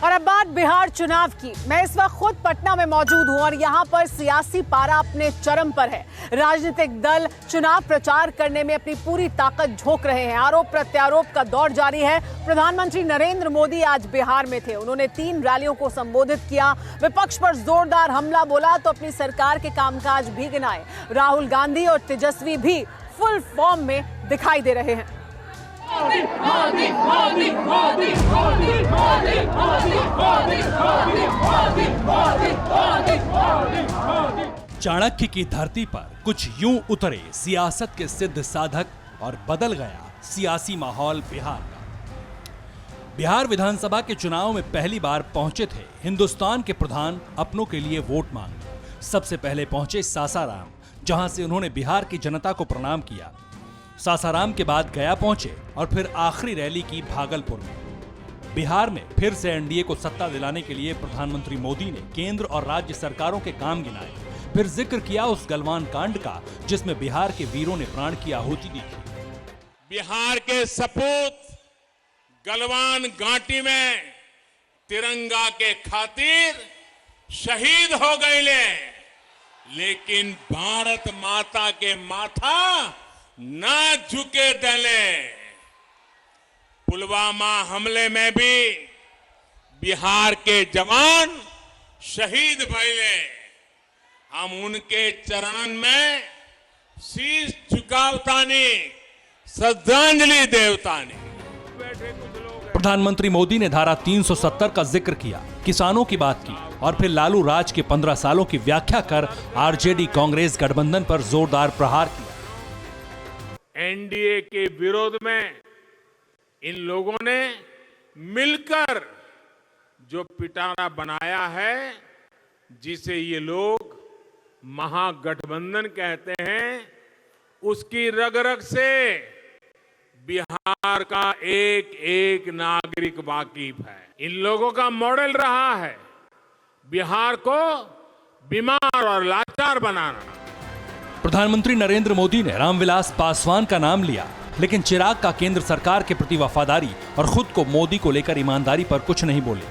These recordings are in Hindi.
और अब बात बिहार चुनाव की। मैं इस वक्त खुद पटना में मौजूद हूं और यहां पर सियासी पारा अपने चरम पर है। राजनीतिक दल चुनाव प्रचार करने में अपनी पूरी ताकत झोंक रहे हैं। आरोप प्रत्यारोप का दौर जारी है। प्रधानमंत्री नरेंद्र मोदी आज बिहार में थे। उन्होंने 3 रैलियों को संबोधित किया। विपक्ष पर जोरदार हमला बोला तो अपनी सरकार के कामकाज भी गिनाए। राहुल गांधी और तेजस्वी भी फुल फॉर्म में दिखाई दे रहे हैं। चाणक्य की धरती पर कुछ यूं उतरे सियासत के सिद्ध साधक और बदल गया सियासी माहौल बिहार का। बिहार विधानसभा के चुनाव में पहली बार पहुंचे थे हिंदुस्तान के प्रधान अपनों के लिए वोट मांगने। सबसे पहले पहुंचे सासाराम, जहां से उन्होंने बिहार की जनता को प्रणाम किया। सासाराम के बाद गया पहुंचे और फिर आखिरी रैली की भागलपुर में। बिहार में फिर से एनडीए को सत्ता दिलाने के लिए प्रधानमंत्री मोदी ने केंद्र और राज्य सरकारों के काम गिनाए। फिर जिक्र किया उस गलवान कांड का जिसमें बिहार के वीरों ने प्राण की आहुति दी थी। बिहार के सपूत गलवान घाटी में तिरंगा के खातिर शहीद हो गए, लेकिन भारत माता के माथा ना झुके दले। पुलवामा हमले में भी बिहार के जवान शहीद भइले। हम उनके चरण में शीश झुकावतानी, श्रद्धांजलि देवतानी। प्रधानमंत्री मोदी ने धारा 370 का जिक्र किया, किसानों की बात की और फिर लालू राज के 15 सालों की व्याख्या कर आरजेडी कांग्रेस गठबंधन पर जोरदार प्रहार किया। एनडीए के विरोध में इन लोगों ने मिलकर जो पिटारा बनाया है, जिसे ये लोग महागठबंधन कहते हैं, उसकी रग रग से बिहार का एक एक नागरिक वाकिफ है। इन लोगों का मॉडल रहा है बिहार को बीमार और लाचार बनाना। प्रधानमंत्री नरेंद्र मोदी ने रामविलास पासवान का नाम लिया, लेकिन चिराग का केंद्र सरकार के प्रति वफादारी और खुद को मोदी को लेकर ईमानदारी पर कुछ नहीं बोले।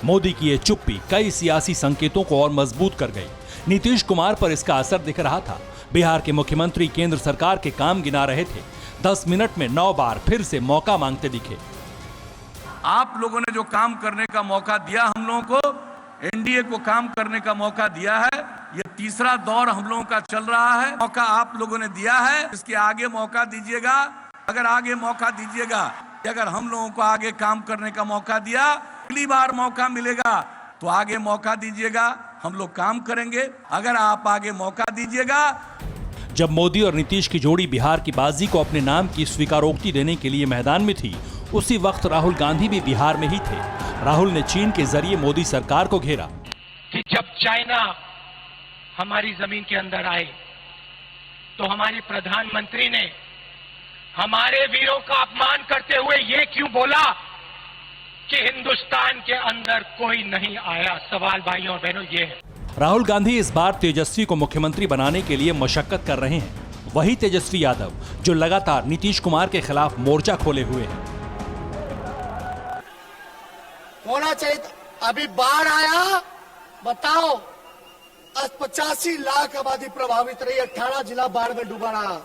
मोदी की ये चुप्पी कई सियासी संकेतों को और मजबूत कर गई। नीतीश कुमार पर इसका असर दिख रहा था। बिहार के मुख्यमंत्री केंद्र सरकार के काम गिना रहे थे। 10 मिनट में 9 बार फिर से मौका मांगते दिखे। आप लोगों ने जो काम करने का मौका दिया, हम लोगों को एनडीए को काम करने का मौका दिया है। ये तीसरा दौर हम लोगों का चल रहा है। मौका आप लोगों ने दिया है, इसके आगे मौका दीजिएगा। अगर आगे मौका दीजिएगा, अगर हम लोगों को आगे काम करने का मौका दिया, अगली बार मौका मिलेगा तो आगे मौका दीजिएगा, हम लोग काम करेंगे। अगर आप आगे मौका दीजिएगा। जब मोदी और नीतीश की जोड़ी बिहार की बाजी को अपने नाम की स्वीकारोक्ति देने के लिए मैदान में थी, उसी वक्त राहुल गांधी भी बिहार में ही थे। राहुल ने चीन के जरिए मोदी सरकार को घेरा कि जब चाइना हमारी जमीन के अंदर आए तो हमारे प्रधानमंत्री ने हमारे वीरों का अपमान करते हुए ये क्यों बोला कि हिंदुस्तान के अंदर कोई नहीं आया। सवाल भाइयों और बहनों ये है। राहुल गांधी इस बार तेजस्वी को मुख्यमंत्री बनाने के लिए मशक्कत कर रहे हैं। वही तेजस्वी यादव जो लगातार नीतीश कुमार के खिलाफ मोर्चा खोले हुए हैं। होना चाहिए। अभी बाढ़ आया, बताओ, 85 लाख आबादी प्रभावित रही। 18 जिला बाढ़ में डूबा रहा।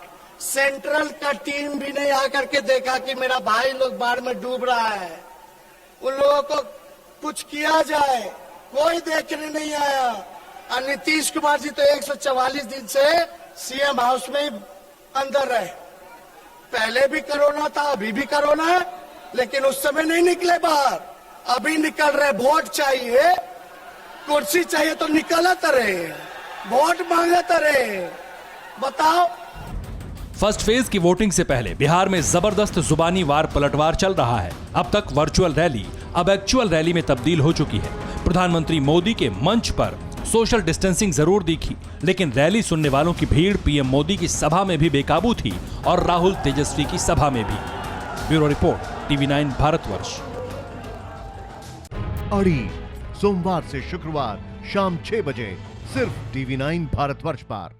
सेंट्रल का टीम भी नहीं आकर के देखा कि मेरा भाई लोग बाढ़ में डूब रहा है। उन लोगों को कुछ किया जाए, कोई देखने नहीं आया। और नीतीश कुमार जी तो 144 दिन से सीएम हाउस में ही अंदर रहे। पहले भी कोरोना था, अभी भी कोरोना है, लेकिन उस समय नहीं निकले बाहर। अभी निकल रहे। वोट चाहिए, कुर्सी चाहिए तो निकलत रहे, वोट मांगत रहे। बताओ। फर्स्ट फेज की वोटिंग से पहले बिहार में जबरदस्त जुबानी वार पलटवार चल रहा है। अब तक वर्चुअल रैली अब एक्चुअल रैली में तब्दील हो चुकी है। प्रधानमंत्री मोदी के मंच पर सोशल डिस्टेंसिंग जरूर दिखी, लेकिन रैली सुनने वालों की भीड़ पीएम मोदी की सभा में भी बेकाबू थी और राहुल तेजस्वी की सभा में भी। Bureau report, TV9 Bharatvarsh. अड़ी सोमवार से शुक्रवार शाम 6 बजे सिर्फ TV9 भारतवर्ष पर।